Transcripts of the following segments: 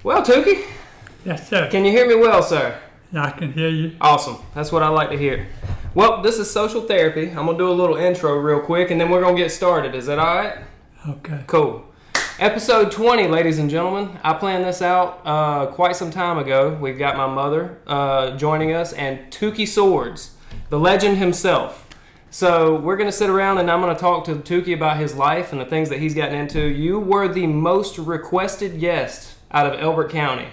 Well, Tookie, Yes, sir. can you hear me well, sir? I can hear you. Awesome. That's what I like to hear. Well, this is social therapy. I'm going to do a little intro real quick, and then we're going to get started. Is that all right? Okay. Cool. Episode 20, ladies and gentlemen. I planned this out quite some time ago. We've got my mother joining us and Tookie Swords, the legend himself. So we're going to sit around and I'm going to talk to Tookie about his life and the things that he's gotten into. You were the most requested guest out of Elberton County.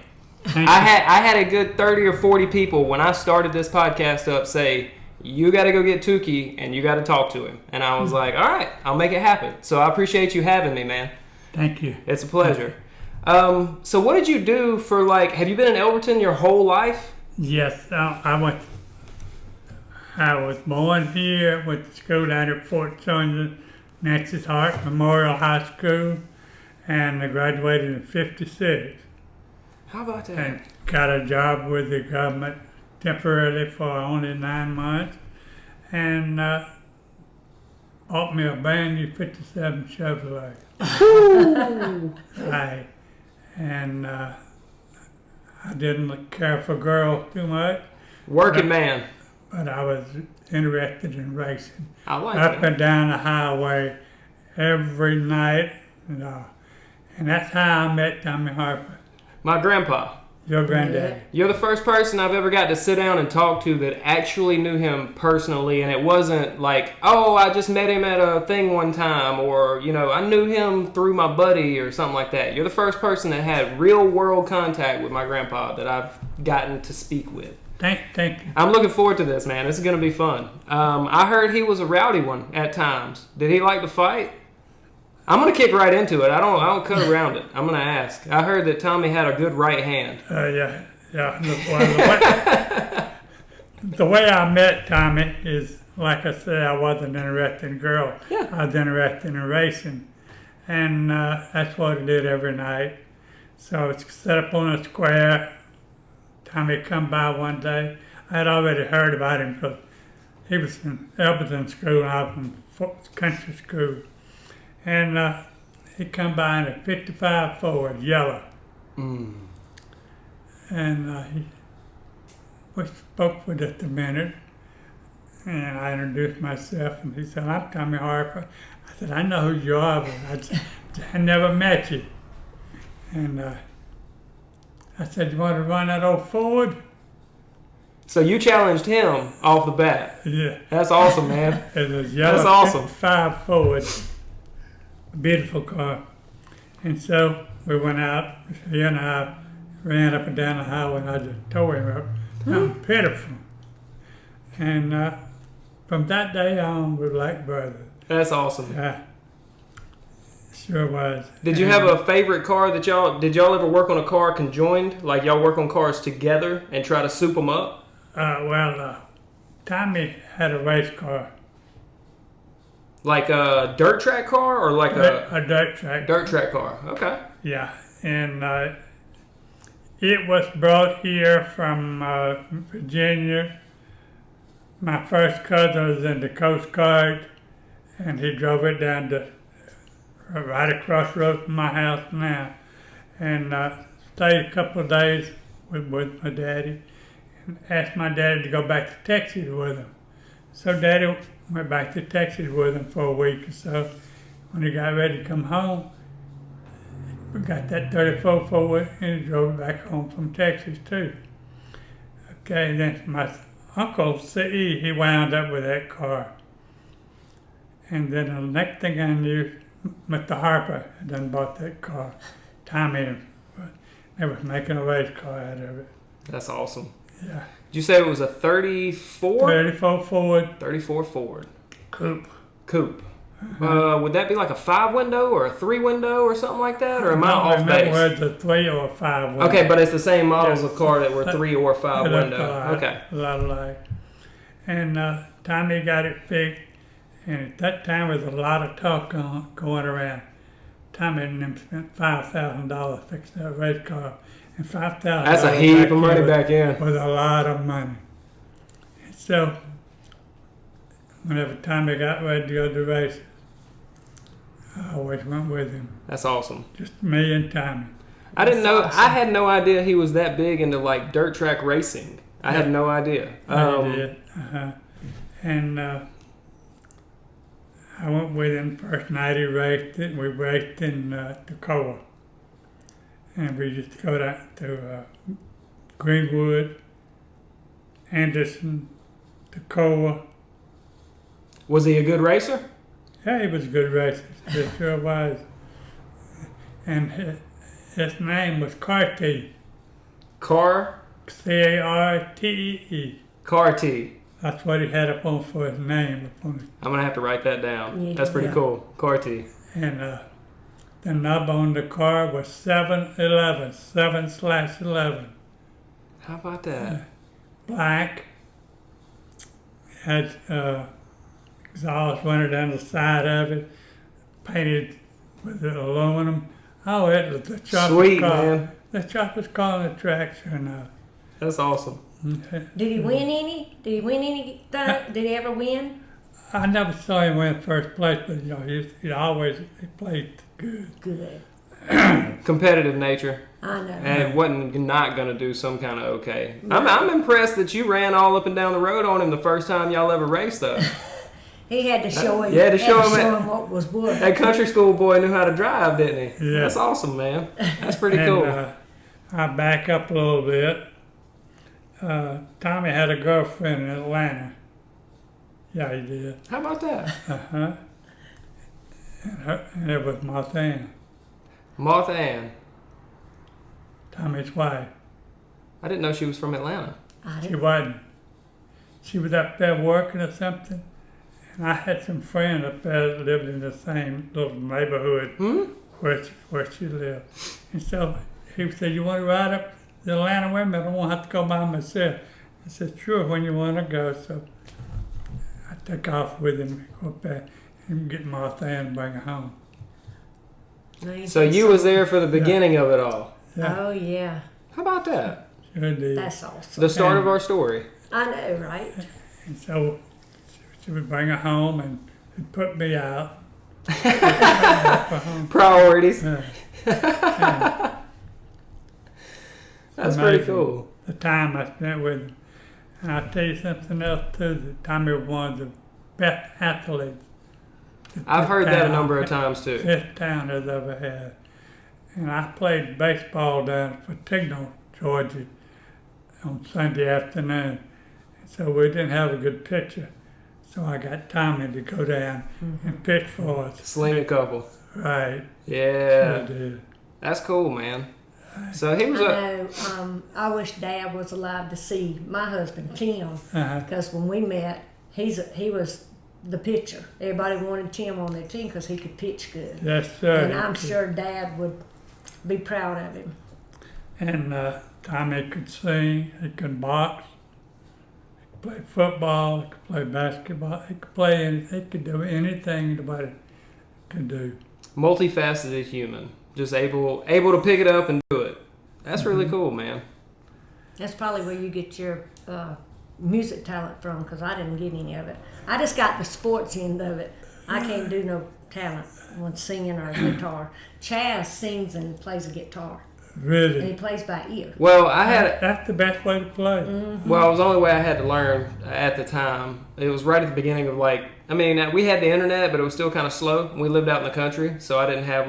I had a good 30 or 40 people when I started this podcast up say, you got to go get Tookie and you got to talk to him. And I was like, all right, I'll make it happen. So I appreciate you having me, man. Thank you. It's a pleasure. So what did you do for, have you been in Elberton your whole life? Yes, I was born here, went to school down at Fort Sumner, Nancy's Hart Memorial High School, and I graduated in '56. How about that? And got a job with the government temporarily for only 9 months, and bought me a brand new '57 Chevrolet. Right, and I didn't care for girls too much. Working man. But I was interested in racing. I like Up it. and down the highway every night. And that's how I met Tommy Harper, My grandpa. your granddaddy. You're the first person I've ever got to sit down and talk to that actually knew him personally, and it wasn't like, oh, I just met him at a thing one time, or, I knew him through my buddy or something like that. You're the first person that had real world contact with my grandpa that I've gotten to speak with. Thank you. I'm looking forward to this, man. This is going to be fun. I heard he was a rowdy one at times. Did he like to fight? I'm going to kick right into it. I don't cut around it. I'm going to ask. I heard that Tommy had a good right hand. Yeah. The way I met Tommy is, like I said, I wasn't interested in girls. Yeah. I was interested in racing. And that's what I did every night. So it's set up on a square. Tommy come by one day. I had already heard about him because he was in Elberton school and I was in country school. And he come by in a 55 Ford, yellow. And we spoke for just a minute. And I introduced myself and he said, I'm Tommy Harper. I said, I know who you are, but I never met you. And I said, you want to run that old Ford? So you challenged him off the bat. Yeah. That's awesome, man. It was a yellow That's awesome. 55 Ford. A beautiful car. And so we went out, he and I ran up and down the highway and I just tore him up. I'm pitiful. And from that day on, we were like brothers. That's awesome. Sure was. Did you have a favorite car did y'all ever work on a car conjoined? Like y'all work on cars together and try to soup them up? Tommy had a race car. Like a dirt track car or like A dirt track. dirt track car? Okay. Yeah, and it was brought here from Virginia. My first cousin was in the Coast Guard, and he drove it down to right across the road from my house now, and stayed a couple of days with my daddy, and asked my daddy to go back to Texas with him. So Daddy went back to Texas with him for a week or so. When he got ready to come home, we got that 34 Ford and he drove it back home from Texas too. Okay, then my uncle C.E., he wound up with that car. And then the next thing I knew, Mr. Harper had done bought that car. Tommy, they was making a race car out of it. That's awesome. Yeah. Did you say it was a 34? 34 Ford. 34 Ford. Coupe. Would that be like a 5-window or a 3-window or something like that? Or am I off base? Whether it's a 3 or a 5 window. Okay, but it's the same models Yes. of car that were 3 or 5 window. Okay. A lot alike. And Tommy got it fixed. And at that time, there was a lot of talk going around. Tommy and them spent $5,000 fixing that race car. And $5,000. That's a heap of money back in. Was a lot of money. And so, whenever Tommy got ready to go to races, I always went with him. That's awesome. Just me and Tommy. I didn't know. Awesome. I had no idea he was that big into like dirt track racing. I had no idea. I did. And I went with him first night he raced it. We raced in Tacoma. And we used to go down to Greenwood, Anderson, Tacoma. Was he a good racer? Yeah, he was a good racer. He sure was. And his name was Cartee. C-A-R-T-E-E. Cartee. That's what he had up on for his name. I'm gonna have to write that down. Yeah. That's pretty cool. Cartee. And the nub on the car was 711, 7/11. How about that? Black. Had exhaust running down the side of it, painted with aluminum. Oh, it was the sharpest Sweet, car. man. The sharpest car on the track, sure enough. That's awesome. Did he win any? Did he win anything? Did he ever win? I never saw him win first place, but you know, he always he played good. Good. Competitive nature. I know. And it wasn't not gonna do some kind of okay. I'm impressed that you ran all up and down the road on him the first time y'all ever raced though. He had to show him. Yeah, to show him what was what. That country school boy knew how to drive, didn't he? Yeah. That's awesome, man. That's pretty And, cool. I back up a little bit. Tommy had a girlfriend in Atlanta. Yeah, he did. How about that? And it was Martha, Martha Ann. Tommy's wife. I didn't know she was from Atlanta. I She didn't- wasn't. She was up there working or something. And I had some friends up there that lived in the same little neighborhood where she lived. And so he said, "You want to ride up to Atlanta with me? I don't want to have to go by myself." I said, "Sure, when you want to go." So I took off with him, go up there and get Martha and bring her home. So you was there for the beginning of it all. Yeah, Oh yeah, How about that? sure did. that's awesome. The start of our story. I know, right? And so she would bring her home and it'd put me out. Priorities. Yeah. That's pretty Amazing. cool. The time I spent with him. And I'll tell you something else too, that Tommy was one of the best athletes I've heard that a town- number of times too. this town has ever had. And I played baseball down for Tignal, Georgia on Sunday afternoon. So we didn't have a good pitcher. So I got Tommy to go down and pitch for us. Sling a couple. Right. Yeah. I did. That's cool, man. So he I was a. know. I wish Dad was alive to see my husband Tim, Uh-huh. because when we met, he was the pitcher. Everybody wanted Tim on their team because he could pitch good, Yes, sir. and I'm sure Dad would be proud of him. And Tommy could sing, he could box, he could play football, he could play basketball, he could play anything, he could do anything anybody could do. Multifaceted human. Just able to pick it up and do it. That's really cool, man. That's probably where you get your music talent from, because I didn't get any of it. I just got the sports end of it. I can't do no talent when singing or guitar. Chaz sings and plays a guitar, and he Really. plays by ear. Well, I had. That's the best way to play. Well, it was the only way I had to learn at the time. It was right at the beginning of we had the internet, but it was still kind of slow. We lived out in the country, so I didn't have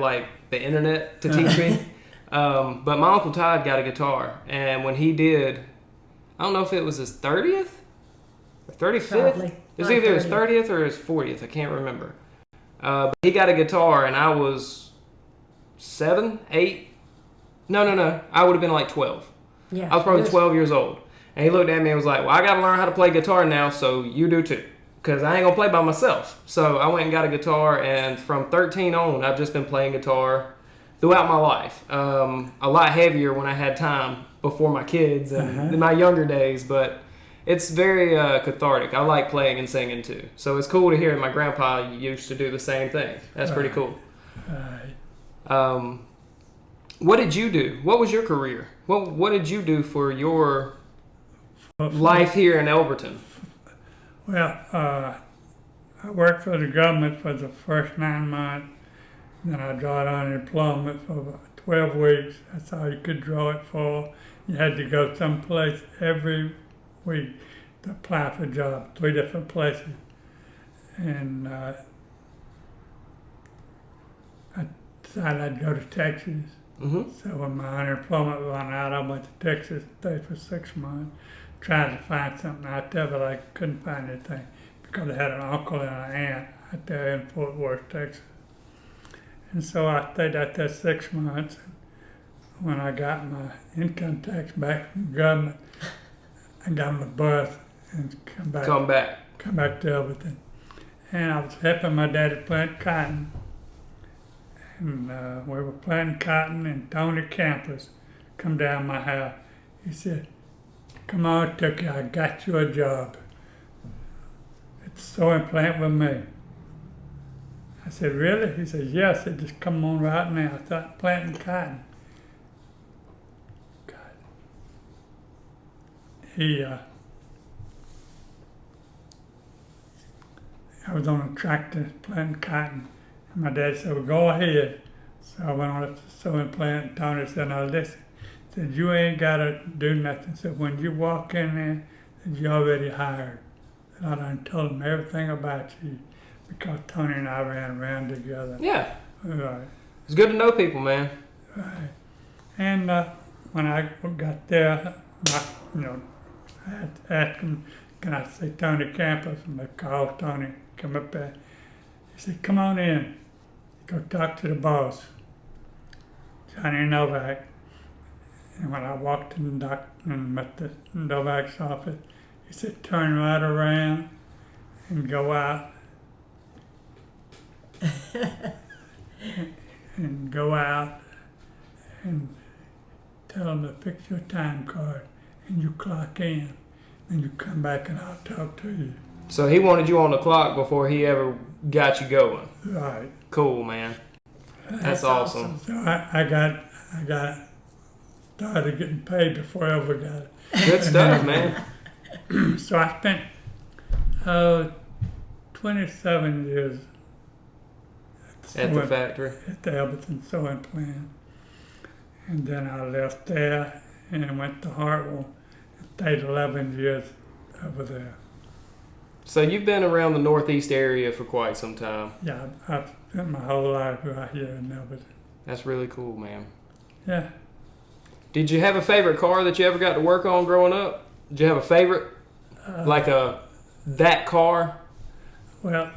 the internet to teach me. But my Uncle Todd got a guitar, and when he did, I don't know if it was his 30th or 35th. Probably. It was Like either his 30th. 30th or his 40th. I can't remember. But he got a guitar, and I was 7, 8. No. I would have been like 12. Yeah, I was probably yours- 12 years old. And he looked at me and was like, "Well, I got to learn how to play guitar now, so you do too. Because I ain't going to play by myself." So I went and got a guitar, and from 13 on, I've just been playing guitar throughout my life. A lot heavier when I had time before my kids and in my younger days, but it's very cathartic. I like playing and singing too. So it's cool to hear my grandpa used to do the same thing. That's pretty cool. Right. What did you do? What was your career? What did you do for your life here in Elberton? Well, I worked for the government for the first 9 months. Then I got unemployment for about 12 weeks. That's all you could draw it for. You had to go someplace every week to apply for a job, 3 different places. And I decided I'd go to Texas. Mm-hmm. So when my unemployment ran out, I went to Texas, stayed for 6 months, trying to find something out there, but I couldn't find anything because I had an uncle and an aunt out there in Fort Worth, Texas. And so I stayed out there 6 months. When I got my income tax back from the government, I got on the bus and come back to Elberton. And I was helping my daddy plant cotton. And we were planting cotton, and Tony Campus come down my house. He said, "Come on, Tookie, I got you a job. It's sewing plant with me." I said, "Really?" He said, "Yes." I said, "Just come on right now. I start planting cotton." God. I was on a tractor planting cotton. My dad said, "Well, go ahead." So I went on up to the sewing plant, and Tony said, "Now listen," he said, "you ain't got to do nothing." So when you walk in there, said, "You're already hired." And I done told him everything about you because Tony and I ran around together. Yeah. Right. It's good to know people, man. Right. And when I got there, I had to ask him, "Can I see Tony Campus?" And they called Tony, come up there. He said, "Come on in. Go talk to the boss, Johnny Novak." And when I walked in and met the Novak's office, he said, "Turn right around and go out." and go out and tell them to fix your time card, and you clock in, and you come back and I'll talk to you. So he wanted you on the clock before he ever got you going. Right. Cool, man. That's awesome. So I started getting paid before I ever got it. Good stuff, man. So I spent 27 years At the factory. At the Elberton sewing plant. And then I left there and went to Harper and stayed 11 years over there. So you've been around the Northeast area for quite some time. Yeah, I've spent my whole life right here in Elberton. That's really cool, man. Yeah. Did you have a favorite car that you ever got to work on growing up? Did you have a favorite? That car? Well,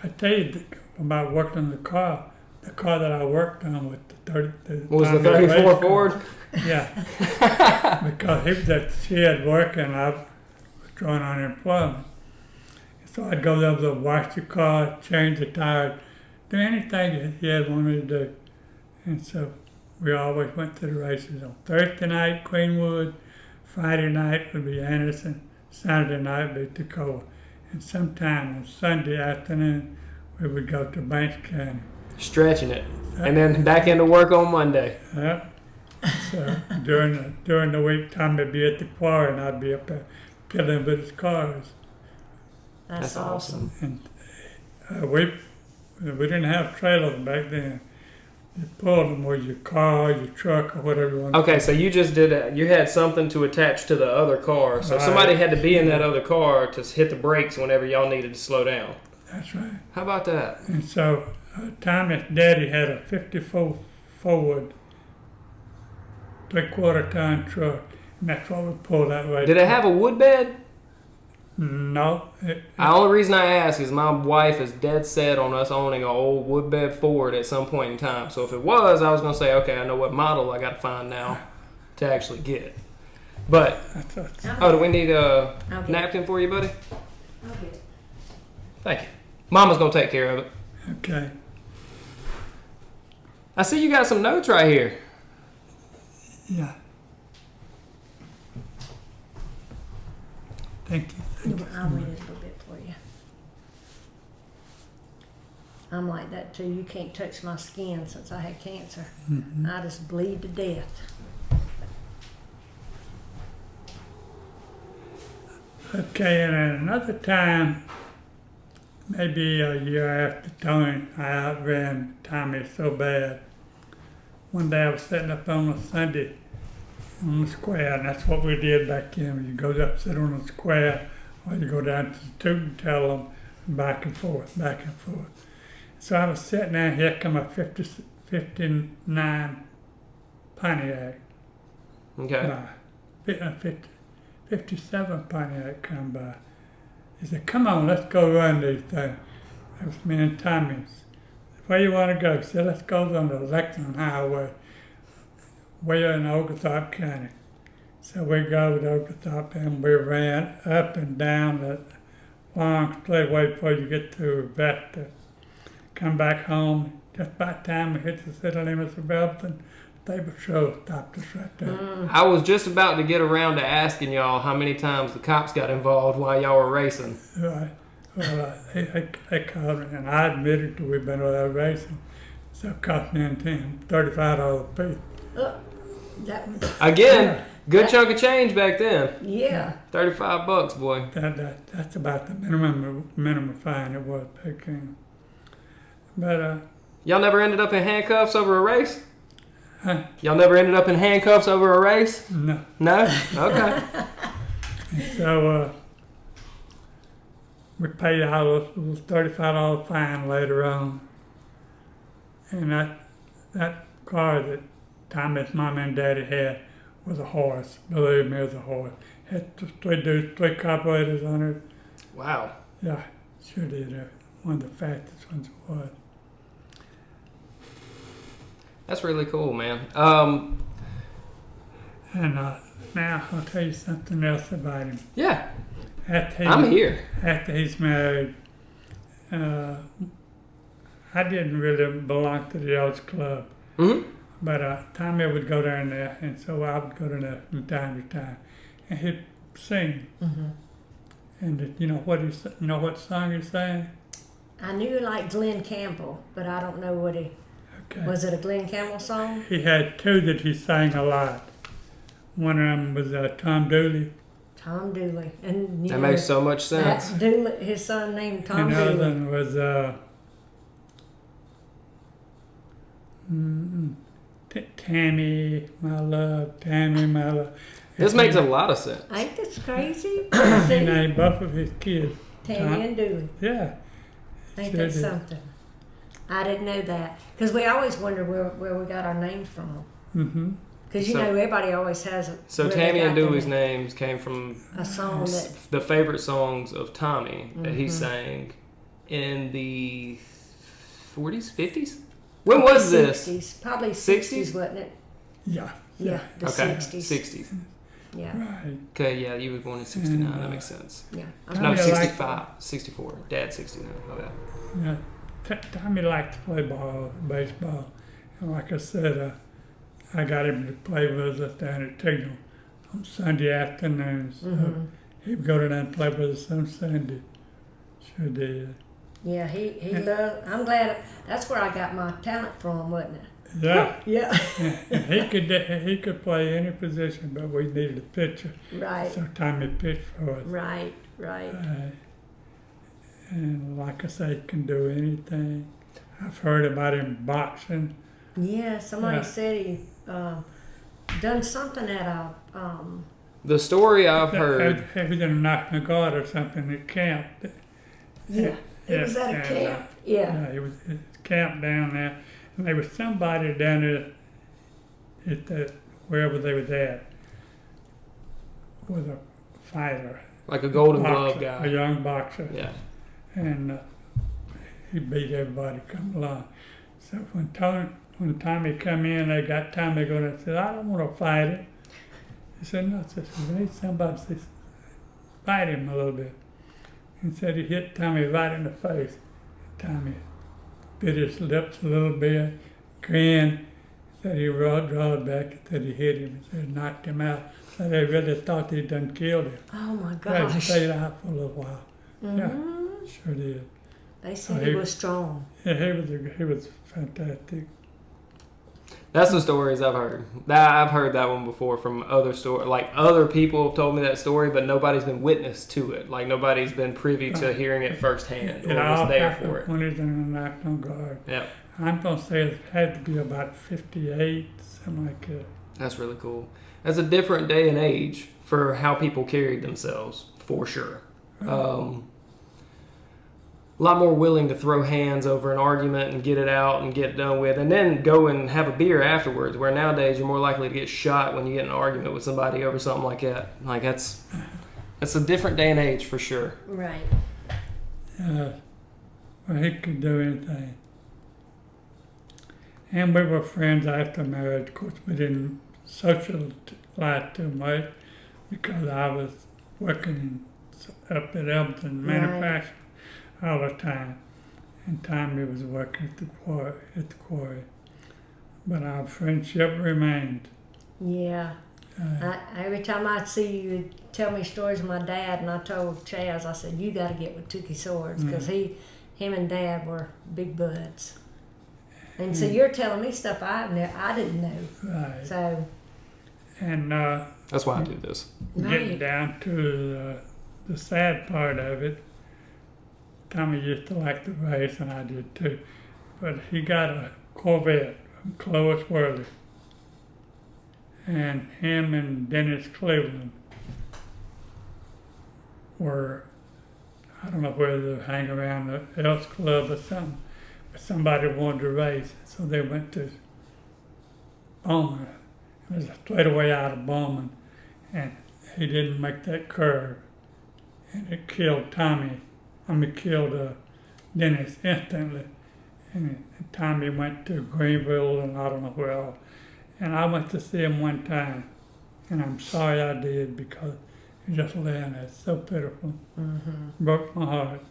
I tell you about working on the car that I worked on with the 34 Ford? Yeah. Because he was at the shed working, I was drawing unemployment. So I'd go there to wash the car, change the tires, do anything that he had wanted me to do. And so we always went to the races. On Thursday night, Queenwood. Friday night would be Anderson. Saturday night would be Tacoma. And sometime on Sunday afternoon, we would go to Banks County. Stretching it. And then back into work on Monday. Yep. So during the week, Tommy would be at the quarry and I'd be up there peeling with his cars. That's awesome. And we didn't have trailers back then. You pulled them with your car, your truck, or whatever you want. Okay, so you just did that. You had something to attach to the other car. So Right. somebody had to be in that other car to hit the brakes whenever y'all needed to slow down. That's right. How about that? And so Tommy's daddy had a 54 Ford 3/4 ton truck, and that's what we pulled that way. Did it have a wood bed? No. The only reason I ask is my wife is dead set on us owning an old wood bed Ford at some point in time. So if it was, I was going to say, okay, I know what model I got to find now to actually get. But, do we need a napkin for you, buddy? I'll get it. Thank you. Mama's going to take care of it. Okay. I see you got some notes right here. Yeah. Thank you. I'll read it a little bit for you. I'm like that too. You can't touch my skin since I had cancer. Mm-hmm. I just bleed to death. Okay, and at another time, maybe a year after Tony, I outran Tommy so bad one day I was sitting up on a Sunday on the square, and that's what we did back then. You go up, sit on the square, or you go down to the Tookie and tell them back and forth, back and forth. So I was sitting there, here come a 59 Pontiac. Okay. 57 Pontiac come by. He said, come on, let's go run these things. That was me and Tommy. Where you want to go? He said, let's go on the Lexington Highway. We're in Oglethorpe County. So we go to Oglethorpe and we ran up and down the long straightaway before you get to Vesta. Come back home. Just by the time we hit the city limits of Elberton, they were sure stopped us right there. I was just about to get around to asking y'all how many times the cops got involved while y'all were racing. Right. Well, they called me, and I admitted to we've been without racing. So it cost me and Tim $35 a piece. That was, Again, good chunk of change back then. yeah. $35, boy. That's about the minimum fine it was back then. But Y'all never ended up in handcuffs over a race? huh? Y'all never ended up in handcuffs over a race? No. No? Okay. So we paid all those $35 fine later on, and that car that Tommy's mom and daddy had was a horse. Believe me, it was a horse. Had three carburetors on it. Wow. Yeah, sure did. One of the fastest ones it was. That's really cool, man. And now I'll tell you something else about him. Yeah, After I'm here. After he's married, I didn't really belong to the Elks Club. Mm-hmm. But Tommy would go down there, and so I would go down there from time to time, and he'd sing. Mm-hmm. And you know what what song he sang? I knew like Glenn Campbell, but I don't know what he... Okay. Was it a Glenn Campbell song? He had two that he sang a lot. One of them was Tom Dooley. Tom Dooley. And you That know, makes so much sense. that's Dooley, his son named Tom And the other Dooley. one was Tammy, my love, Tammy, my love. This makes a lot of sense. Ain't this crazy? He named both of his kids. Tammy and Dooley. Yeah. Ain't Sure that did. something? I didn't know that. Because we always wonder where we got our names from. Mm-hmm. Because, you So- know, everybody always has it. So where they Tammy and got their Dewey's name. names came from A song that... the favorite songs of Tommy that he Mhm. sang in the 40s, 50s? When was this? 60s. Probably 60s? 60s, wasn't it? Yeah. Yeah, the Okay, 60s. 60s. Yeah, Right. Okay, yeah, you was born in 69. And, That makes sense. yeah. No, Yeah, 65, 64. Dad 69. Okay. Yeah, Tommy liked to play baseball, and like I said, I got him to play with us down at Tignal on Sunday afternoons. Mm-hmm. He would go down and play with us on Sunday. Sure did. Yeah, he loved... I'm glad... That's where I got my talent from, wasn't it? Yeah, Yeah. and he could play any position, but we needed a pitcher, Right, so Tommy pitched for us. right. And like I say, he can do anything. I've heard about him boxing. Yeah, somebody Yeah. said he done something at a... The story I've heard. He was in a National Guard or something at camp. Yeah, it was at a and, camp. Yeah. It was camp down there, and there was somebody down there at wherever they was at was a fighter, Like a Golden boxer, Glove a guy. young boxer, Yeah. and he beat everybody come along. So when Tommy come in, they got Tommy going and said, "I don't want to fight him." He said, "No, sister, we need somebody to fight him a little bit." He said he hit Tommy right in the face. Tommy bit his lips a little bit, grinned, said he drawed back, said he hit him, said knocked him out. So they really thought he'd done killed him. Oh my They gosh. stayed out for a little while. Yeah, Mhm. sure did. They said Oh, he he- was strong. Yeah, he was fantastic. That's the stories I've heard. I've heard that one before from other like other people have told me that story, but nobody's been witness to it. Like nobody's been privy to hearing it firsthand or It was all there happened for it. when he was in the National Guard. Yeah. I'm going to say it had to be about 58, something like that. That's really cool. That's a different day and age for how people carried themselves, for sure. A lot more willing to throw hands over an argument and get it out and get done with, and then go and have a beer afterwards, where nowadays you're more likely to get shot when you get in an argument with somebody over something like that. Like, that's a different day and age for sure. Right. Well, he could do anything. And we were friends after marriage. Of course, we didn't socialize too much because I was working up at Elberton manufacturing all the time, and Tommy was working at the quarry. But our friendship remained. Yeah. Every time I'd see you, you'd tell me stories of my dad, and I told Chaz, I said, you got to get with Tookie Swords, because him and Dad were big buds. And so you're telling me stuff I didn't know. Right. So. And that's why I do this. Getting down to the sad part of it, Tommy used to like to race, and I did too. But he got a Corvette from Clovis Worthy. And him and Dennis Cleveland were, I don't know whether they hang around the Elks Club or something, but somebody wanted to race, so they went to Bowman. It was a straightaway out of Bowman, and he didn't make that curve, and it killed Tommy. Killed Dennis instantly, and Tommy went to Greenville and I don't know where else. And I went to see him one time, and I'm sorry I did, because he just laying there so pitiful. Broke my heart.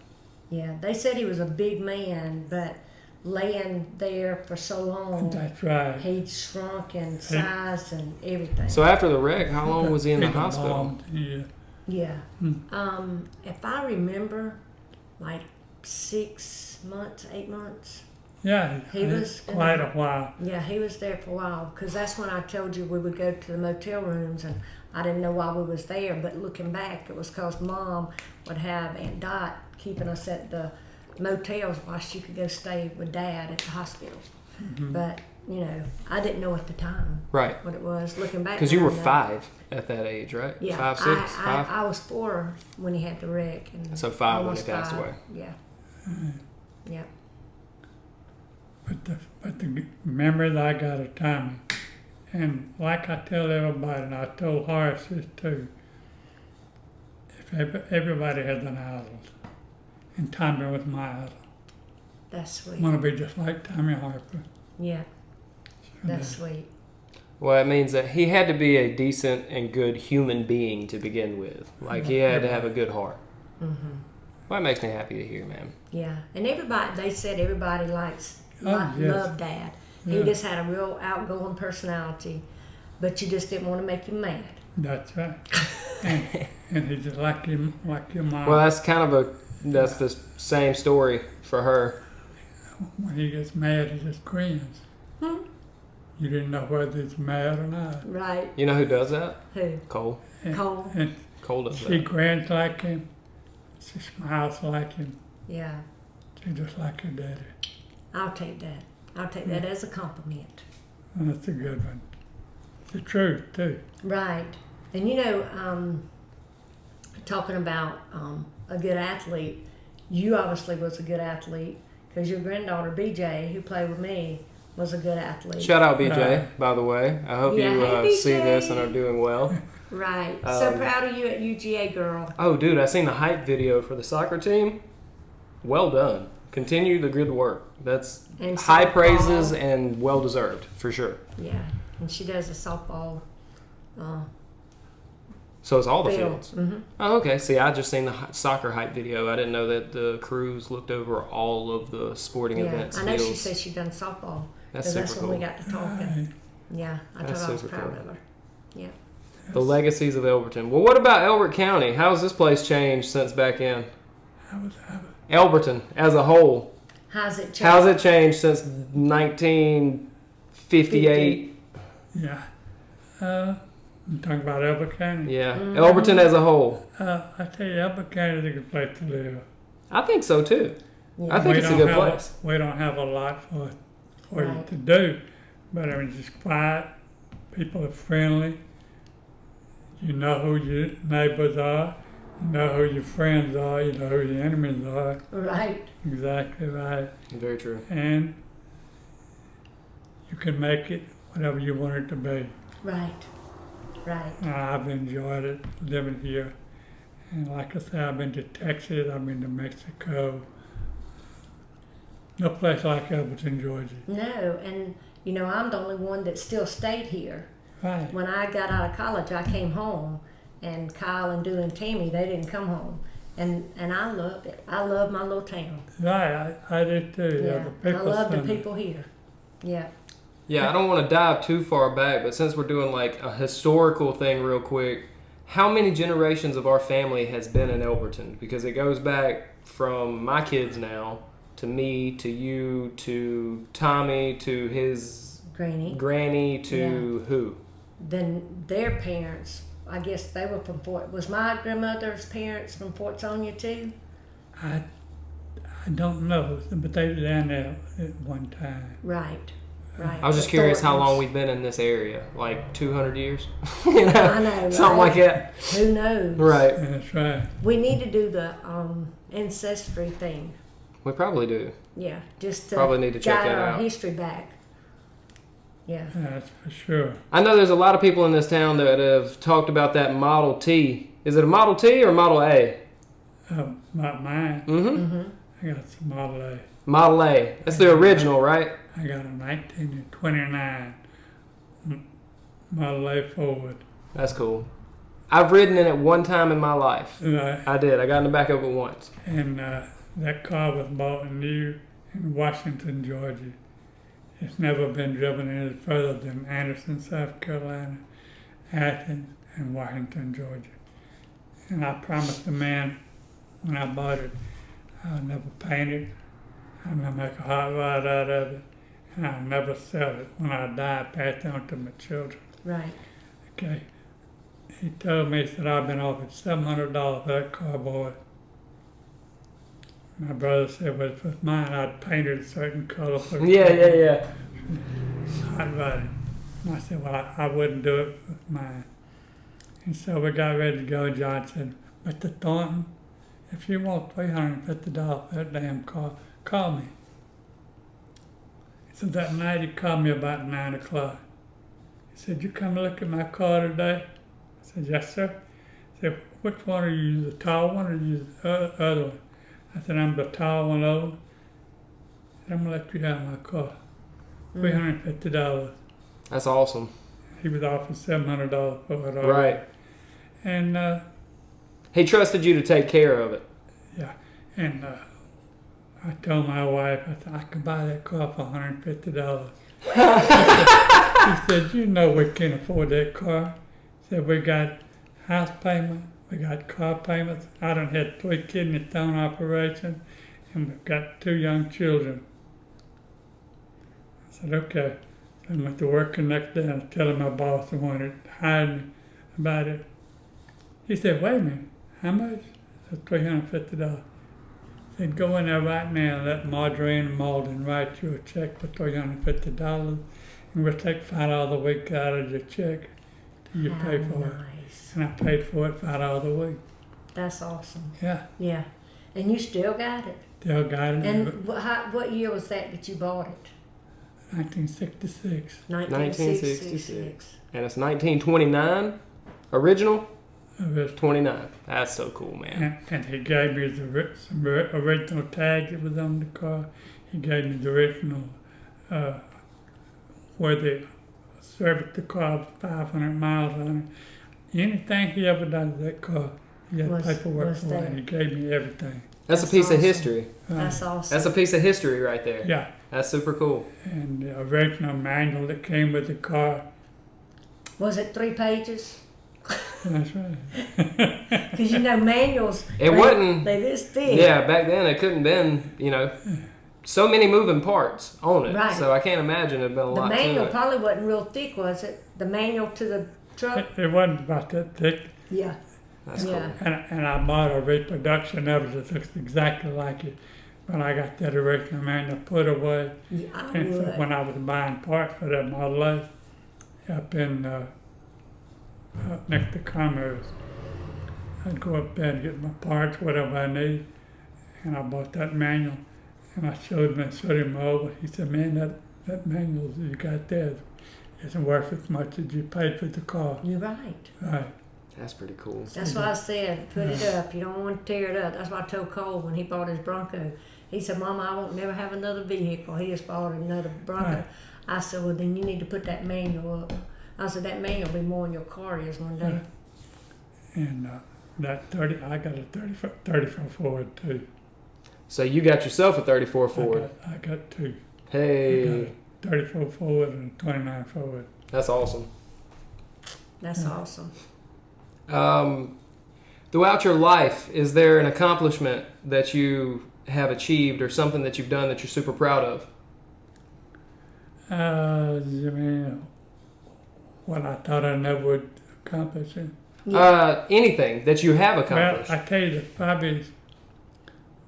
Yeah, they said he was a big man, but laying there for so long, That's right. he'd shrunk in size and everything. So after the wreck, how long was he in the hospital? Yeah. Yeah. If I remember, like 6 months, 8 months. Yeah, He was quite a while. Yeah, he was there for a while, because that's when I told you we would go to the motel rooms, and I didn't know why we was there, but looking back, it was because Mom would have Aunt Dot keeping us at the motels while she could go stay with Dad at the hospital. But, you know, I didn't know at the time Right. what it was. Looking back. Because you were now I know. 5 at that age, right? Yeah, 5, 6, 5? I was 4 when he had the wreck. And So 5 when he almost passed 5. away. Yeah. Yeah. But the memory that I got of Tommy, and like I tell everybody, and I told Horace this too, if everybody has an idol, and Tommy was my idol. That's I sweet. want to be just like Tommy Harper. Yeah. That's sweet. Well, it means that he had to be a decent and good human being to begin with. Like, he had to have a good heart. Well, that makes me happy to hear, man. Yeah. And they said everybody Yes. loved Dad. He Yeah. just had a real outgoing personality, but you just didn't want to make him mad. That's right. and he just like your mom. Well, that's kind of that's the same story for her. When he gets mad, he just grins. You didn't know whether he's mad or not. Right. You know who does that? Who? Cole. Cole. And Cole does she that. grins like him. She smiles like him. Yeah. She just like her daddy. I'll take that. I'll take that as a compliment. And that's a good one. It's the truth, too. Right. And you know, talking about a good athlete, you obviously was a good athlete, because your granddaughter, BJ, who played with me, was a good athlete. Shout out, BJ, by the way. I hope Yeah, you hey, see BJ. this and are doing well. Right. So proud of you at UGA, girl. Oh, dude, I seen the hype video for the soccer team. Well done. Continue the good work. That's And high softball. praises and well deserved, for sure. Yeah. And she does a softball So it's all the field. fields. Mm-hmm. Oh, okay. See, I just seen the soccer hype video. I didn't know that the crews looked over all of the sporting Yeah. events. I know she fields. said she done softball. That's Because that's super when we cool. got to talking. Yeah. I That's told her I was super proud cool. of her. Yeah. The legacies of Elberton. Well, what about Elbert County? How's this place changed since back in? Elberton as a whole. How's it changed? How's it changed since 1958? Yeah. I'm talking about Elbert County. Yeah. Elberton as a whole. I tell you, Elbert County is a good place to live. I think so too. Yeah. I think it's a good place. We don't have a lot for for you Right. to do. But I mean, just quiet. People are friendly. You know who your neighbors are. You know who your friends are. You know who your enemies are. Right. Exactly right. Very true. And you can make it whatever you want it to be. Right. Right. And I've enjoyed it living here. And like I said, I've been to Texas, I've been to Mexico. No place like Elberton, Georgia. No, and you know, I'm the only one that still stayed here. Right. When I got out of college, I came home, and Kyle and Doo and Tammy, they didn't come home. And I loved it. I love my little town. Right, I did too. Yeah, The people I love the send it. people here. Yeah. Yeah, I don't want to dive too far back, but since we're doing like a historical thing real quick, how many generations of our family has been in Elberton? Because it goes back from my kids now to me, to you, to Tommy, to his granny, to who? Then their parents, I guess they were from Fort. Was my grandmother's parents from Fort Sonia too? I don't know, but they were down there at one time. Right. Right. I was just The curious how long Thorntons. we've been in this area. Like 200 years? You know, I know, something right? like that. Who knows? Right. That's right. We need to do the ancestry thing. We probably do. Yeah, just to Probably need to check guide that our out. history back. Yeah. That's for sure. I know there's a lot of people in this town that have talked about that Model T. Is it a Model T or Model A? Not mine. Mm-hmm. I got some Model A. Model A. That's the original, right? I got a 1929 Model A Ford. That's cool. I've ridden in it one time in my life. Right. I did. I got in the back of it once. And that car was bought new in Washington, Georgia. It's never been driven any further than Anderson, South Carolina, Athens, and Washington, Georgia. And I promised the man when I bought it, I'll never paint it, I'll never make a hot rod out of it, and I'll never sell it. When I die, pass it on to my children. Right. Okay. He told me, he said, I've been offered $700 for that car, boy. My brother said, well, if it was mine, I'd paint it a certain color. Yeah. I'd write it. And I said, well, I wouldn't do it with mine. And so we got ready to go. John said, Mr. Thornton, if you want $350 for that damn car, call me. So that night he called me about 9 o'clock. He said, you come look at my car today? I said, yes, sir. He said, which one are you, the tall one or you the other one? I said, I'm the tall one over. And I'm going to let you have my car. $350. That's awesome. He was offering $700 for it already. Right. And, He trusted you to take care of it. yeah. And I told my wife, I said, I could buy that car for $150. He said, you know we can't afford that car. He said, we got house payment, we got car payments. I done had 3 kidney stone operations, and we've got 2 young children. I said, okay. So I went to work the next day and telling my boss I wanted to hire me about it. He said, wait a minute, how much? I said, $350. He said, go in there right now and let Margarine Malden write you a check for $350, and we'll take $5 a week out of your check till you pay for it. Nice. And I paid for it $5 a week. That's awesome. Yeah, Yeah. And you still got it. still got it. And what year was that you bought it? 1966. 1966. And it's 1929 original? It was 29. That's so cool, man. And he gave me some original tags that was on the car. He gave me the original where they serviced the car with 500 miles on it. Anything he ever done to that car, he had paperwork was for there. it. He gave me everything. That's a That's piece of awesome. history. That's awesome. That's a piece of history right there. Yeah, That's super cool. and the original manual that came with the car. Was it 3 pages? That's right. Because you know manuals. It wasn't- They this thick. Yeah, back then it couldn't been, so many moving parts on it. Right. So I can't imagine it'd been a The lot manual to it. probably wasn't real thick, was it? The manual to the truck. It wasn't about that thick. Yeah. That's Yeah. cool. And I bought a reproduction of it that looks exactly like it. But I got that original manual put away. Yeah, I And so would. when I was buying parts for that Model A up in next to Commerce, I'd go up there and get my parts, whatever I need. And I bought that manual, and I showed him over. He said, "Man, that manual you got there isn't worth as much as you paid for the car." You're right. Right. That's pretty cool. That's why I said, put it up. You don't want to tear it up. That's why I told Cole when he bought his Bronco. He said, "Mama, I won't never have another vehicle." He just bought another Bronco. Right. I said, "Well, then you need to put that manual up." I said, "That manual will be more than your car is one day." And that 30, I got a 34 Ford too. So you got yourself a 34 Ford. I got two. I got Hey, a 34 Ford and a 29 Ford. that's awesome. That's awesome. Throughout your life, is there an accomplishment that you have achieved or something that you've done that you're super proud of? You mean what I thought I never would accomplish it? Anything that you have Well, accomplished. I tell you, that probably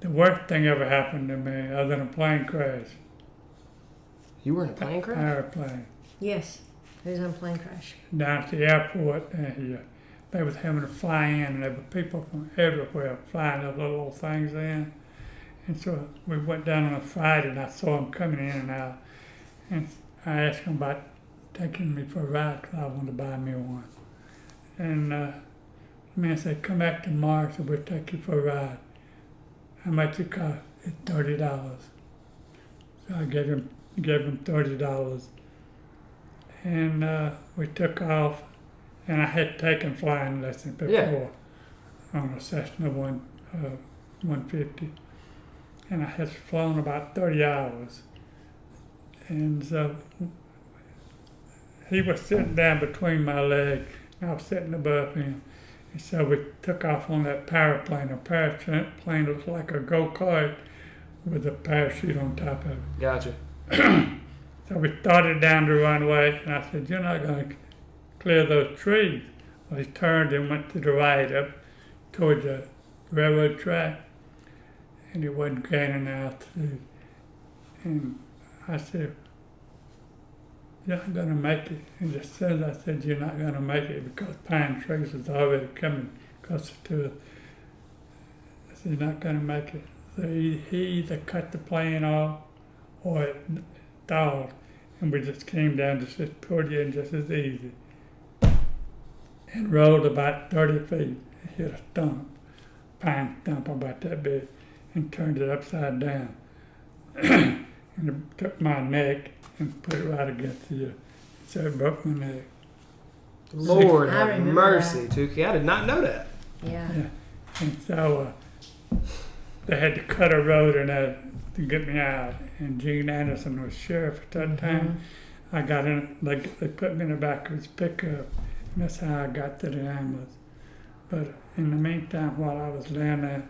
the worst thing ever happened to me, other than a plane crash. You were in a plane crash? Airplane. Yes. Who's on a plane crash? Down at the airport, and they was having to fly in, and there were people from everywhere flying those little old things in. And so we went down on a Friday, and I saw them coming in and out. And I asked them about taking me for a ride because I wanted to buy me one. And the man said, "Come back tomorrow, so we'll take you for a ride." "How much it cost?" "It's $30. So I gave him $30. And we took off, and I had taken flying lessons before Yeah. on a Cessna 150. And I had flown about 30 hours. And so he was sitting down between my legs, and I was sitting above him. And so we took off on that paraplane. A paraplane looks like a go-kart with a parachute on top of it. Gotcha. So we started down the runway, and I said, "You're not going to clear those trees." Well, he turned and went to the right up towards the railroad track, and he wasn't gaining altitude. And I said, "You're not going to make it." And as soon as I said, "You're not going to make it," because pine trees was already coming closer to it, I said, "You're not going to make it." So he either cut the plane off or it stalled, and we just came down just as pretty and just as easy. And rolled about 30 feet, and hit a stump, pine stump about that big, and turned it upside down. And it took my neck and put it right against the, so it broke my neck. Lord I have remember mercy, Tookie. I did not know that. Yeah. And so they had to cut a road and to get me out. And Gene Anderson was sheriff at that time. I got in, they put me in the back of his pickup, and that's how I got to the ambulance. But in the meantime, while I was laying there,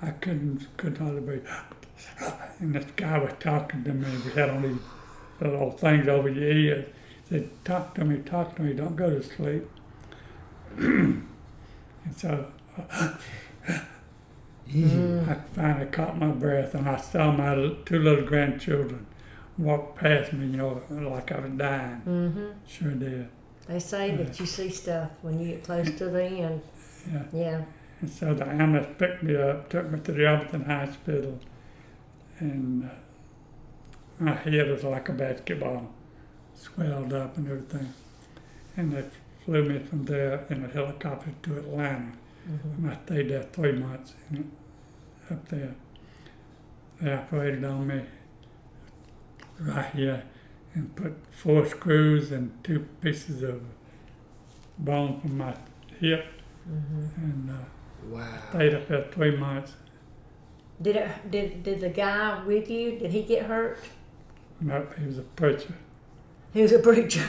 I couldn't hardly breathe. And this guy was talking to me. We had on these little things over your ears. He said, talk to me, don't go to sleep." And so I finally caught my breath, and I saw my two little grandchildren walk past me, like I was dying. Mm-hmm. Sure did. They say that you see stuff when you get close to the end. Yeah. Yeah. And so the ambulance picked me up, took me to the Elberton Hospital, and my head was like a basketball, swelled up and everything. And they flew me from there in a helicopter to Atlanta. And I stayed there 3 months up there. They operated on me right here and put 4 screws and 2 pieces of bone from my hip, and Wow. stayed up there 3 months. Did the guy with you, did he get hurt? Nope, he was a preacher He was a preacher.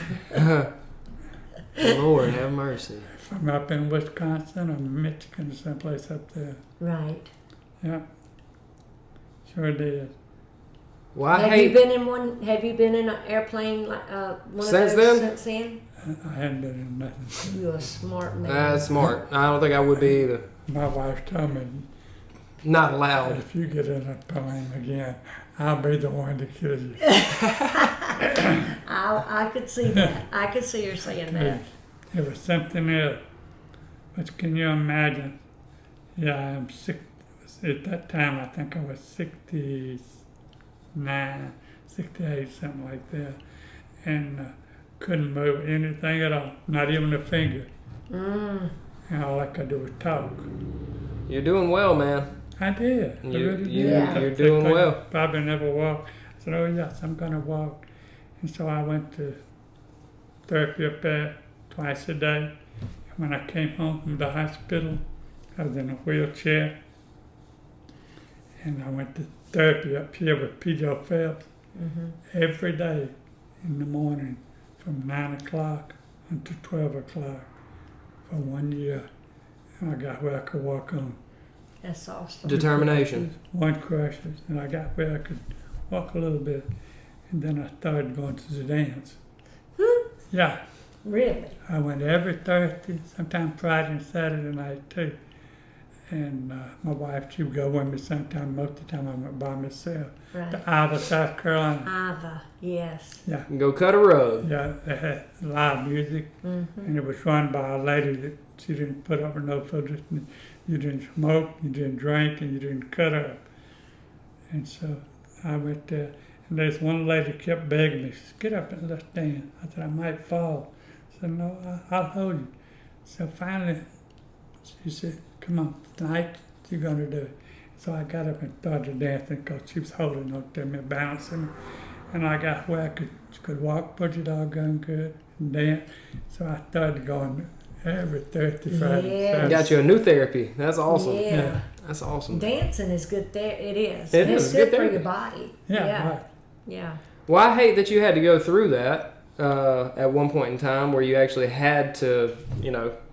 Lord have mercy. from up in Wisconsin or Michigan, someplace up there. Right. Yeah, sure did. Well, I Have hate. you been in one? Have you been in an airplane like one Since of those then? since then? I hadn't been in nothing. You're a smart man. That's smart. I don't think I would be either. My wife told me, Not allowed. If you get in a plane again, I'll be the one to kill you. I could see that. I could see her saying that. It was something else. But can you imagine? Yeah, I'm sick. At that time, I think I was 69, 68, something like that. And couldn't move anything at all, not even a finger. And all I could do was talk. You're doing well, man. I did. I really did. You're doing well. Probably never walked. I said, oh yes, I'm going to walk. And so I went to therapy up there twice a day. And when I came home from the hospital, I was in a wheelchair. And I went to therapy up here with P.J. Phelps every day in the morning from 9 o'clock until 12 o'clock for 1 year. And I got where I could walk on That's awesome. Determination. one crutches, and I got where I could walk a little bit. And then I started going to the dance. Yeah, Really? I went every Thursday, sometimes Friday and Saturday night too. And my wife, she would go with me sometime. Most of the time I went by myself. Right. To Ivor, South Carolina. Ava, yes. Yeah, Go cut a rug. yeah, they had live music, and it was run by a lady that she didn't put up with no food. You didn't smoke, you didn't drink, and you didn't cut up. And so I went there, and there's one lady kept begging me, she said, get up and let's dance. I said, I might fall. I said, no, I'll hold you. So finally, she said, come on, tonight you're going to do it. So I got up and started dancing because she was holding on to me, bouncing. And I got where I could walk pretty doggone good and dance. So I started going every Thursday, Friday, Yes. Saturday. Got you a new therapy. That's awesome. Yeah. That's awesome. Dancing is good there. It is. It And is it's good good for therapy. your body. Yeah, right. Yeah. Well, I hate that you had to go through that at one point in time where you actually had to,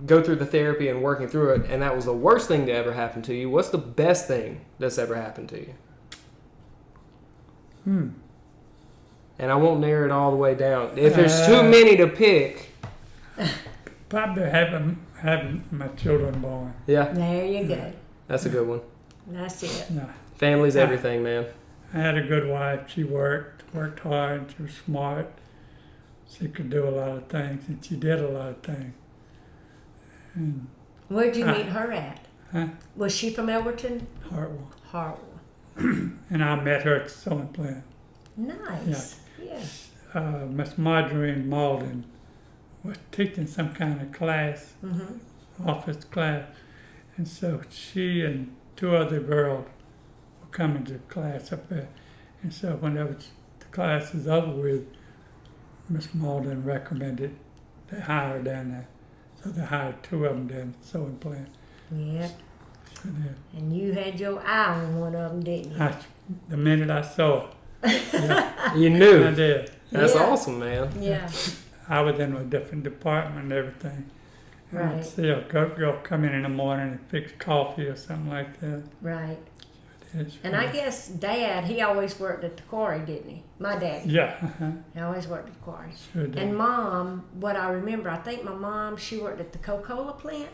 go through the therapy and working through it, and that was the worst thing to ever happen to you. What's the best thing that's ever happened to you? And I won't narrow it all the way down. If there's too many to pick. Probably having my children born. Yeah, There you go. that's a good one. That's it. Yeah. Family's everything, man. I had a good wife. She worked hard. She was smart. She could do a lot of things, and she did a lot of things. And Where'd you meet her at? Huh? Was she from Elberton? Hartwell. Hartwell. And I met her at the sewing plant. Nice. Yeah. Miss Marjorie Malden was teaching some kind of class, office class. And so she and two other girls were coming to class up there. And so whenever the class is over with, Miss Malden recommended they hire down there. So they hired two of them down at the sewing plant. Yep. So then And you had your eye on one of them, didn't you? the minute I saw her, You I knew. did. That's Yeah. awesome, man. Yeah. I was in a different department and everything. And I'd Right. see a girl come in the morning and fix coffee or something like that. Right. It's And I guess Dad, he always worked at the quarry, didn't he? My dad. Yeah, He always worked at the quarry. sure did. And Mom, what I remember, I think my mom, she worked at the Coca-Cola plant.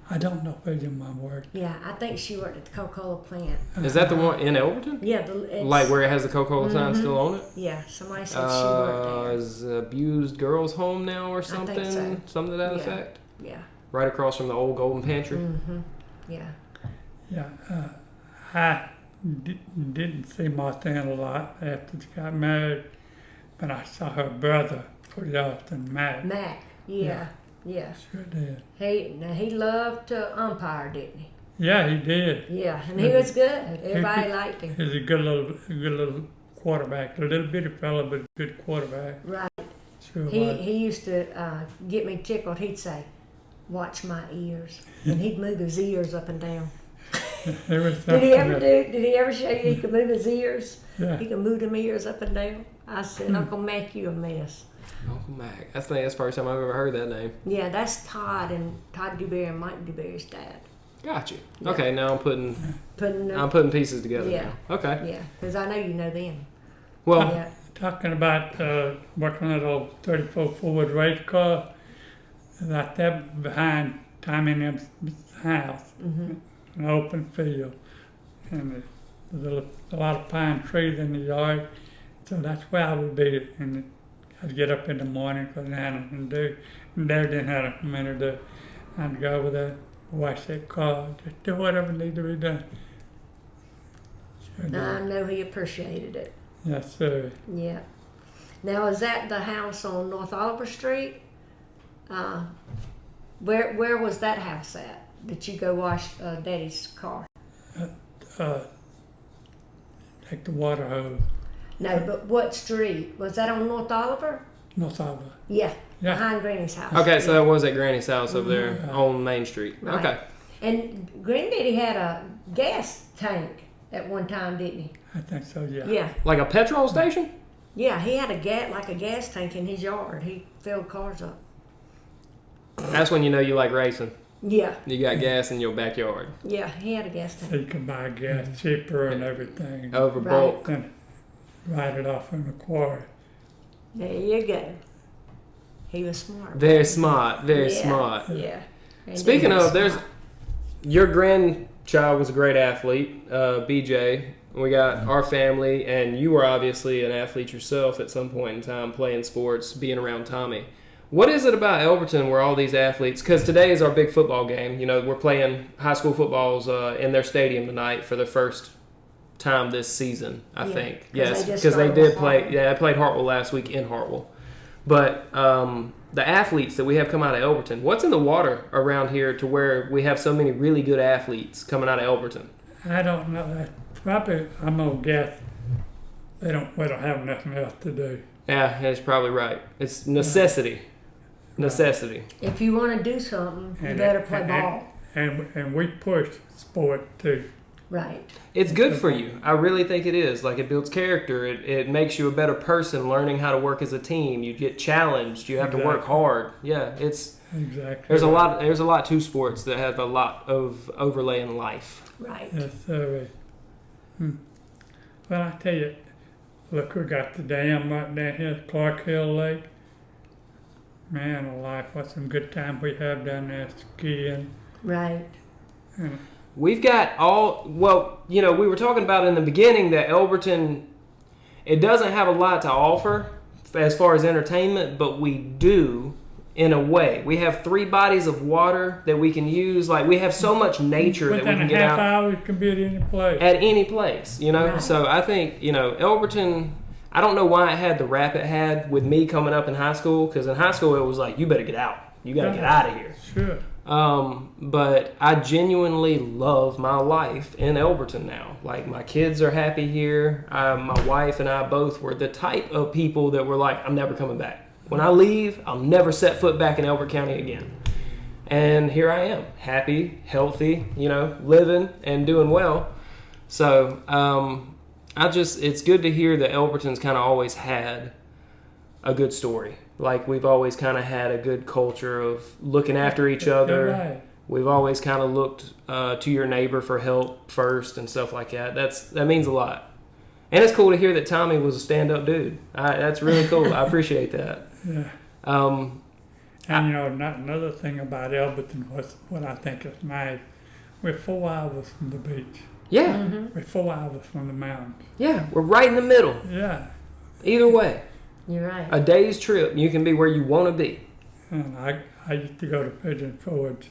I don't know where your mom worked. Yeah, I think she worked at the Coca-Cola plant. Is that the one in Elberton? Yeah, it's, Like where it has the Coca-Cola sign still on it? yeah, somebody said she worked there. Is Abused Girls Home now or think something? so. Something to that Yeah. effect? Yeah. Right across from the old Golden Pantry. Yeah. Yeah, I didn't see Martha a lot after she got married, but I saw her brother pretty often, Matt. Mac. Yeah. Yeah. Sure did. He loved to umpire, didn't he? Yeah, he did. Yeah, and he was good. Everybody liked him. He's a good little quarterback, a little bitty fella, but a good quarterback. Right. Sure was. He used to get me tickled. He'd say, "Watch my ears," and he'd move his ears up and down. There was Did he ever something Did he ever show you he could move his ears? Yeah. He could move them ears up and down. I said, "Uncle Mac, you a mess." Uncle Mac. I think that's the first time I've ever heard that name. Yeah, that's Todd Dewberry and Mike Dewberry's dad. Got you. Yeah. Okay, now I'm putting pieces together. Yeah. Now. Okay. Yeah, because I know you know them. Well, Yeah. Talking about working on that old 34 Ford race car, right there behind Tommy and them's house, an open field. and there's a lot of pine trees in the yard, so that's where I would be. And I'd get up in the morning, go down and do, and Dad didn't have a minute to do. I'd go over there, wash that car, just do whatever needed to be done. Sure I did. know he appreciated it. Yes, sir. Yeah. Now, is that the house on North Oliver Street? Where was that house at? That you go wash Daddy's car? Take the water hose. No, but what street? Was that on North Oliver? North Oliver. Yeah, Yeah. behind Granny's house. Okay, so that was at Granny's house over there Mhm. on Main Street. Right. Okay. And Granddaddy had a gas tank at one time, didn't he? I think so, yeah. Yeah. Like a petrol station? Yeah, he had a gas tank in his yard. He filled cars up. That's when you know you like racing. Yeah, You got gas in your backyard. yeah, he had a gas So tank. you can buy gas cheaper and everything. Over Right. bulk. Then ride it off in the quarry. There you go. He was smart. Very smart. Very Yeah, smart. Yeah. Granddaddy Speaking was of, there's smart. your grandchild was a great athlete, BJ. We got our family, and you were obviously an athlete yourself at some point in time, playing sports, being around Tommy. What is it about Elberton where all these athletes? Because today is our big football game. You know, we're playing high school footballs in their stadium tonight for the first time this season, I Yeah, think. 'cause Yes, they just because they started did with play. Harper. Yeah, I played Hartwell last week in Hartwell. But the athletes that we have come out of Elberton, what's in the water around here to where we have so many really good athletes coming out of Elberton? I don't know. Probably, I'm gonna guess we don't have nothing else to do. Yeah, that's probably right. It's necessity. Necessity. If you want to do something, you And better it- play and- ball. And we push sport too. Right. It's good for you. I really think it is. Like, it builds character. It makes you a better person learning how to work as a team. You get challenged. You have to work Exactly. hard. Yeah, it's Exactly. there's a lot to sports that have a lot of overlay in life. Right. Yes, sir. Well, I tell you, look, we got the dam right down here, Clark Hill Lake. Man alive, what some good time we have down there skiing. Right. And We've got we were talking about in the beginning that Elberton, it doesn't have a lot to offer as far as entertainment, but we do in a way. We have 3 bodies of water that we can use. Like, we have so much nature that we within can a get half out hour, we can be at any place. at any place, you know? Right. So I think, Elberton, I don't know why it had the rap it had with me coming up in high school, because in high school it was like, you better get out. You got to get out of here. Sure. But I genuinely love my life in Elberton now. Like, my kids are happy here. My wife and I both were the type of people that were like, I'm never coming back. When I leave, I'll never set foot back in Elbert County again. And here I am, happy, healthy, living and doing well. So it's good to hear that Elberton's kind of always had a good story. Like, we've always kind of had a good culture of looking after each other. You're right. We've always kind of looked to your neighbor for help first and stuff like that. That means a lot. And it's cool to hear that Tommy was a stand-up dude. That's really cool. I appreciate that. Yeah. Um, And not another thing about Elberton was what I think is nice. We're 4 hours from the beach. yeah, Mm-hmm. We're 4 hours from the mountains. yeah, we're right in the middle. Yeah. Either way, You're right. a day's trip, you can be where you want to be. And I used to go to Pigeon Forge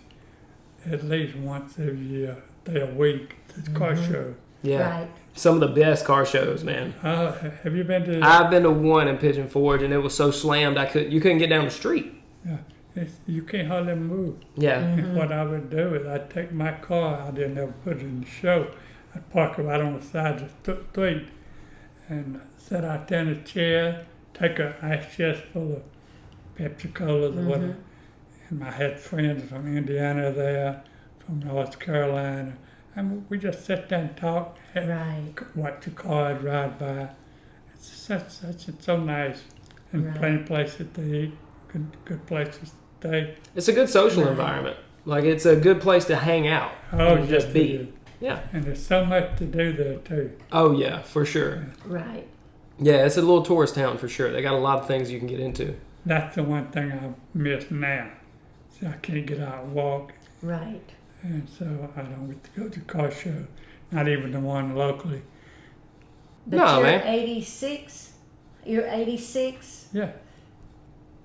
at least once every day a week to the car show. Yeah, Right. some of the best car shows, man. Have you been to? I've been to one in Pigeon Forge, and it was so slammed you couldn't get down the street. Yeah, you can't hardly move. Yeah, And what I would do is I'd take my car, I didn't ever put it in the show. I'd park it right on the side of the street and sit out there in a chair, take an ice chest full of Pepsi Colas or whatever. And I had friends from Indiana there, from North Carolina. And we just sit there and talk, Right. watch the cars ride by. It's so nice. And Right. plenty of places to eat, good places to stay. it's a good social Right. environment. Like, it's a good place to hang out. Oh, and yes, just it be. is. Yeah. And there's so much to do there too. Oh yeah, for sure. Right. Yeah, it's a little tourist town for sure. They got a lot of things you can get into. That's the one thing I miss now. See, I can't get out and walk, Right. and so I don't get to go to the car show. not even the one locally. But No, you're man. 86. You're 86. Yeah,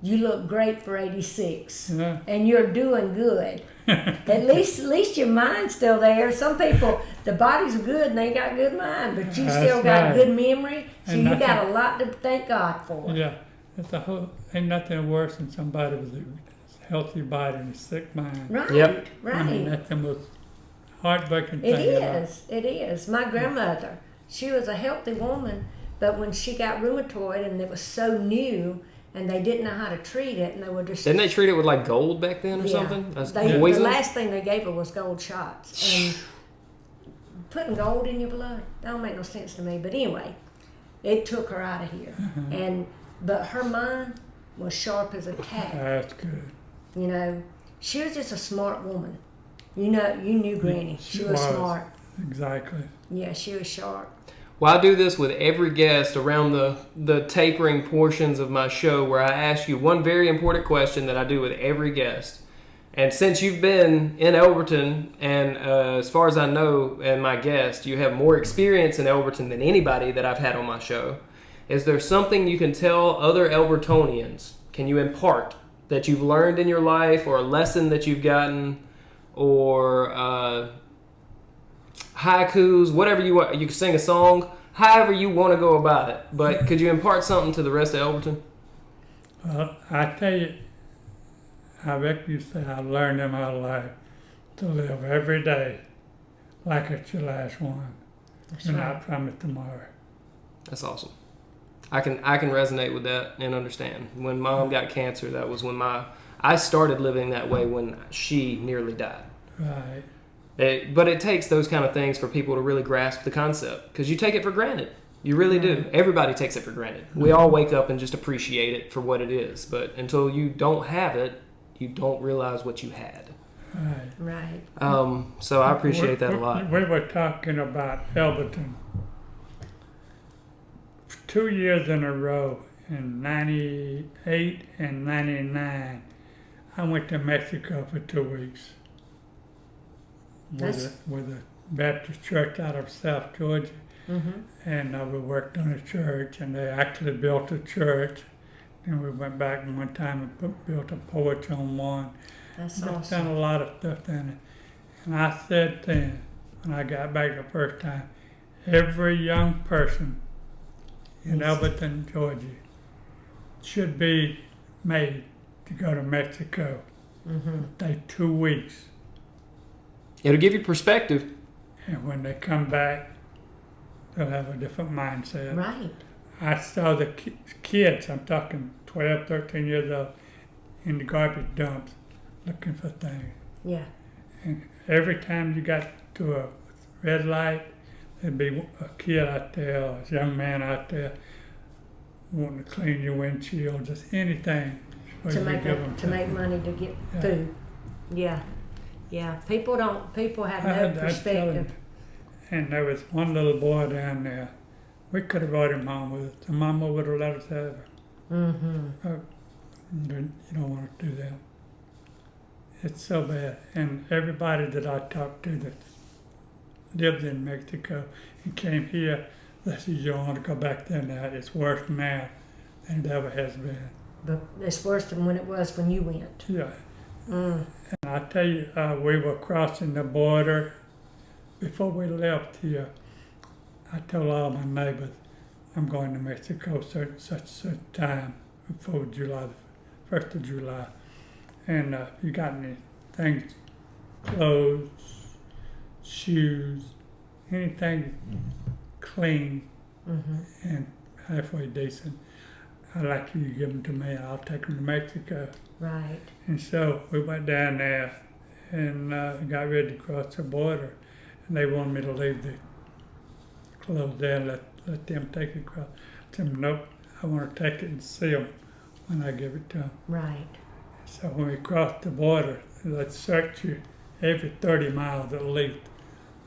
You look great for 86, yeah. and you're doing good. At least your mind's still there. Some people, the body's good and they got good mind, but you That's still got right. good memory. So And you nothing- got a lot to thank God for. Yeah, it's a whole, ain't nothing worse than somebody with a healthy body and a sick mind. Right, Yep. right. I mean, that's the most heartbreaking It thing. in life. is. It is. My grandmother, she was a healthy woman, but when she got rheumatoid and it was so new and they didn't know how to treat it and they were just... Didn't they treat it with like gold back then or Yeah. something? That's The poison? last thing they gave her was gold shots. And putting gold in your blood, that don't make no sense to me. But anyway, it took her out of here. But her mind was sharp as a tack. That's good. You know, she was just a smart woman. You know, you knew Granny. She was smart. Exactly. Yeah, she was sharp. Well, I do this with every guest around the tapering portions of my show where I ask you one very important question that I do with every guest. And since you've been in Elberton, and as far as I know, and my guest, you have more experience in Elberton than anybody that I've had on my show. Is there something you can tell other Elbertonians? Can you impart that you've learned in your life, or a lesson that you've gotten, or haikus, whatever you want? You can sing a song, however you want to go about it. But could you impart something to the rest of Elberton? I tell you, I reckon you say I learned in my life to live every day like it's your last one. That's You're right. not promised tomorrow. That's awesome. I can resonate with that and understand. When Mom got cancer, that was when I started living that way when she nearly died. Right. But it takes those kind of things for people to really grasp the concept, because you take it for granted. You really do. Everybody takes it for granted. We all wake up and just appreciate it for what it is. But until you don't have it, you don't realize what you had. Right. Right. So I appreciate that a lot. We were talking about Elberton. 2 years in a row, in 98 and 99, I went to Mexico for 2 weeks with a Baptist church out of South Georgia. And we worked on a church, and they actually built a church. And we went back one time and built a porch on one. That's I've awesome. done a lot of stuff in it. And I said then, when I got back the first time, every young person in Elberton, Georgia, should be made to go to Mexico. Stay 2 weeks. It'll give you perspective. And when they come back, they'll have a different mindset. Right. I saw the kids, I'm talking 12, 13 years old, in the garbage dumps looking for things. Yeah. And every time you got to a red light, there'd be a kid out there, or a young man out there wanting to clean your windshield, just anything. To make money to get food. Yeah. Yeah. People have no perspective. And there was one little boy down there. We could have brought him home with us. The mama would have let us have him. You don't want to do that. It's so bad. And everybody that I talked to that lived in Mexico and came here, they said, you don't want to go back there now. It's worse now than it ever has been. But it's worse than when it was when you went. Yeah. And I tell you, we were crossing the border. Before we left here, I told all my neighbors, I'm going to Mexico such time before July, the 1st of July. And you got any things, clothes, shoes, anything clean and halfway decent, I'd like you to give them to me. I'll take them to Mexico. Right. And so we went down there and got ready to cross the border. And they wanted me to leave the clothes there and let them take it across. I said, nope, I want to take it and see them when I give it to them. Right. So when we crossed the border, they search you every 30 miles at least.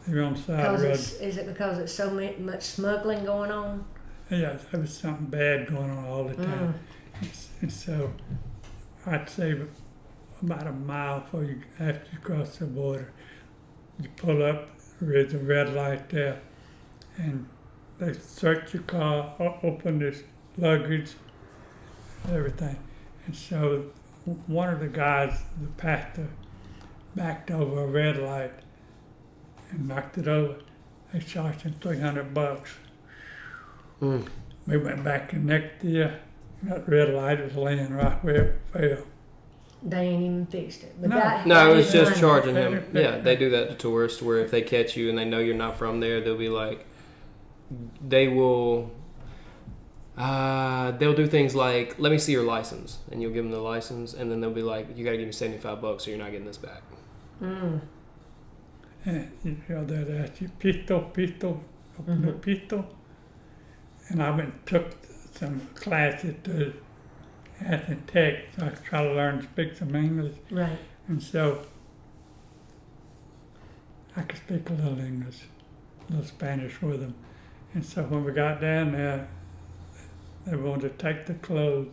They're on the side of the road. Is it because it's so much smuggling going on? Yeah, there was something bad going on all the time. And so I'd say about a mile after you cross the border, you pull up there's a red light there, and they search your car, open this luggage, everything. And so one of the guys, the pastor, backed over a red light and knocked it over. They charged him $300. Mm. We went back the next year, and that red light was laying right where it fell. They ain't even fixed it. But No. No, it was is just money. charging him. Yeah, they do that to tourists where if they catch you and they know you're not from there, they'll be like, they will, they'll do things like, let me see your license. And you'll give them the license, and then they'll be like, you got to give me $75 or you're not getting this back. Mm. And you know, they'd ask you, pistol, open the pistol. And I went and took some classes to Athens Tech, so I could try to learn to speak some English. Right. And so I could speak a little English, a little Spanish with them. And so when we got down there, they wanted to take the clothes,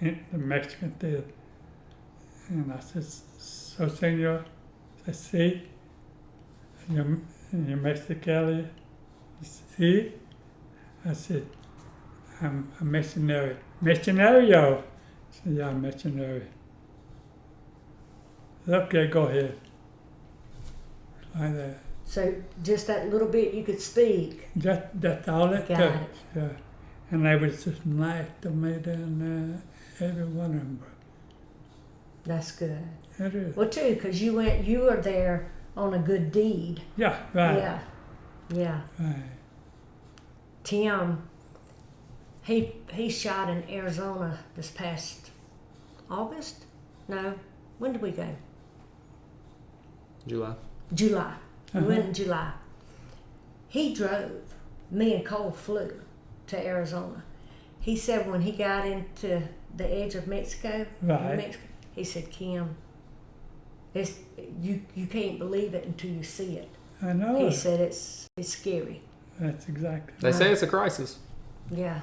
the Mexican did. And I said, so senor, I said, sí, you're Mexicali? Sí? I said, I'm a missionary. Missionario? I said, yeah, I'm missionary. I said, okay, go ahead. Like that. So just that little bit you could speak. That's all it Got took. it. Yeah. And they was just nice to me down there, every one of them. That's good. It is. Well, too, because you were there on a good deed. Yeah, right. Yeah. Yeah. Right. Tim, he shot in Arizona this past August? No. When did we go? July. July. We Uh-huh. went in July. He drove. Me and Cole flew to Arizona. He said when he got into the edge of Mexico, Right. he said, Kim, it's, you can't believe it until you see it. I know. He it. said it's scary. That's exactly. They say it's a crisis. Yeah.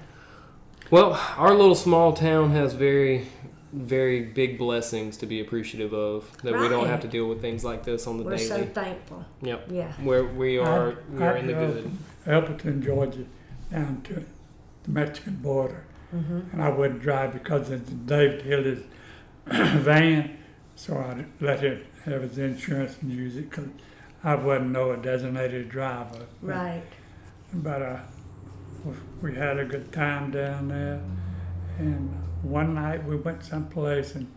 Well, our little small town has very, very big blessings to be appreciative of. That we don't Right. have to deal with things like this on the We're daily. so thankful. Yep. Yeah. Where we are in the drove good. from Elberton, Georgia, down to the Mexican border. Mm-hmm. And I wouldn't drive because David held his van, so I let him have his insurance and use it because I wasn't a designated driver. Right. But we had a good time down there. And one night we went someplace and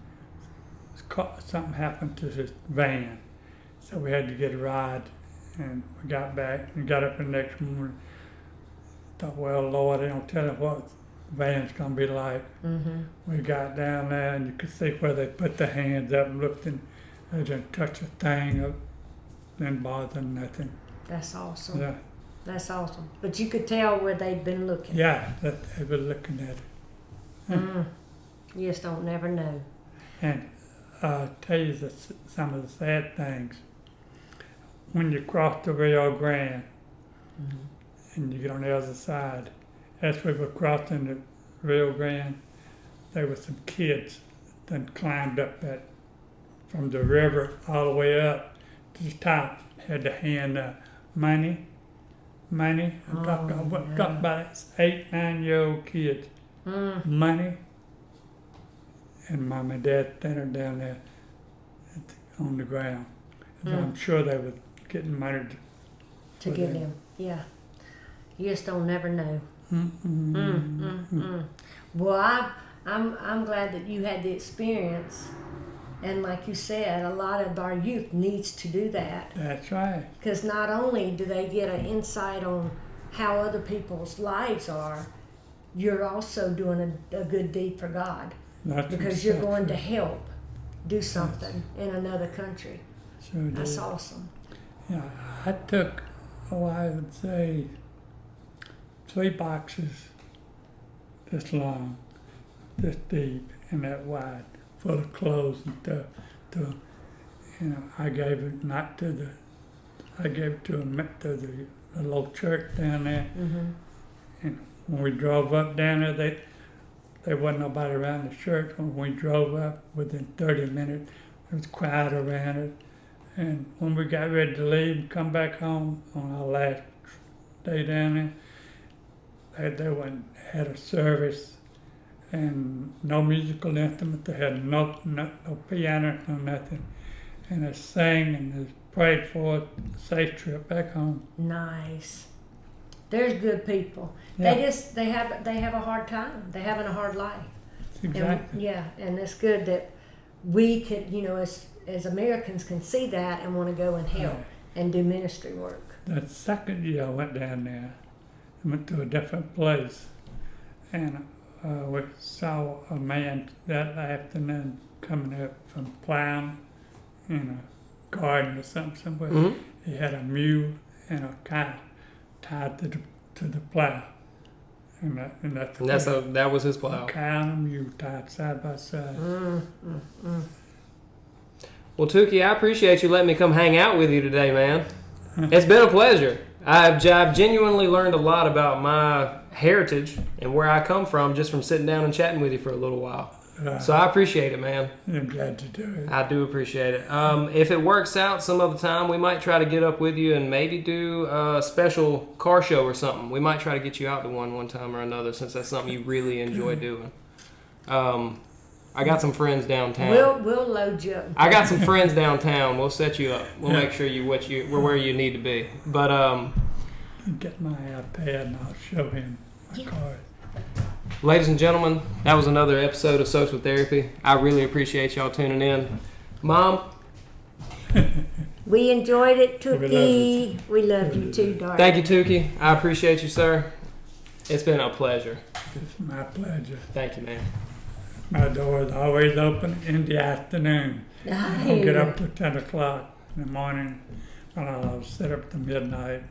something happened to his van. So we had to get a ride. And we got back and got up the next morning. Thought, well, Lord, they don't tell him what the van's going to be like. Mm-hmm. We got down there and you could see where they put their hands up and looked, and they didn't touch a thing, didn't bother nothing. That's awesome. Yeah, That's awesome. But you could tell where they'd been looking. yeah, that they were looking at it. Mm. You just don't never know. And tell you some of the sad things. When you cross the Rio Grande and you get on the other side, as we were crossing the Rio Grande, there were some kids that climbed up that from the river all the way up to the top, had to hand money. I'm talking about 8, 9-year-old kids. Mm. Money. And Mom and Dad standing down there on the ground. And I'm sure they were getting money To for give them. them. Yeah. You just don't never know. Mm-hmm. Well, I'm glad that you had the experience, and like you said, a lot of our youth needs to do that, That's right. because not only do they get an insight on how other people's lives are, you're also doing a good deed for God, That's because you're going to exactly- help do something in another country. Sure That's did. awesome. Yeah, I took, I would say, 3 boxes this long, this deep, and that wide, full of clothes and stuff. I gave it not to the, I gave it to the little church down there. Mm-hmm. And when we drove up down there, there wasn't nobody around the church. When we drove up, within 30 minutes, it was quiet around it. And when we got ready to leave, come back home on our last day down there, they went and had a service and no musical instrument. They had no piano, no nothing. And they sang and they prayed for a safe trip back home. Nice. There's good people. Yeah. They have a hard time. They're having a hard life. Exactly. And it's good that we could, as Americans can see that and want to go and help and do ministry work. That second year I went down there, I went to a different place, and we saw a man that afternoon coming up from plowing in a garden or something somewhere. Mm-hmm. He had a mule and a cow tied to the plow, and that was his plow. A cow and a mule tied side by side. Well, Tookie, I appreciate you letting me come hang out with you today, man. It's been a pleasure. I've genuinely learned a lot about my heritage and where I come from just from sitting down and chatting with you for a little while. So I appreciate it, man. I'm glad to do it. I do appreciate it. If it works out some other time, we might try to get up with you and maybe do a special car show or something. We might try to get you out to one time or another, since that's something you really enjoy doing. I got some friends downtown. We'll load you up. I got some friends downtown. We'll set you up. We'll make sure we're where you need to be. But get my iPad and I'll show him my card. Ladies and gentlemen, that was another episode of Social Therapy. I really appreciate y'all tuning in. Mom? We enjoyed it, Tookie. We love you too, darling. Thank you, Tookie. I appreciate you, sir. It's been a pleasure. It's my pleasure. Thank you, man. My door is always open in the afternoon. I don't get up till 10 o'clock in the morning, and I'll sit up to midnight,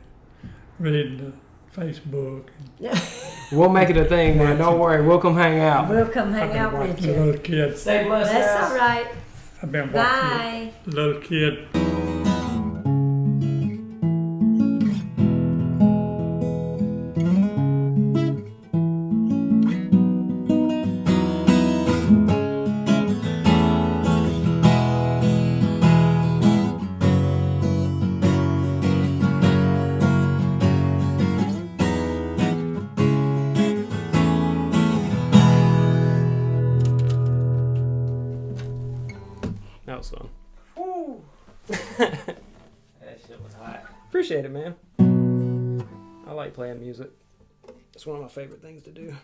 read the Facebook. We'll make it a thing, man. Don't worry. We'll come hang out. We'll come hang out with The you. little kids. Stay blessed. That's all right. I've been watching Bye. the little kid. That was fun. That shit was hot. Appreciate it, man. I like playing music. It's one of my favorite things to do.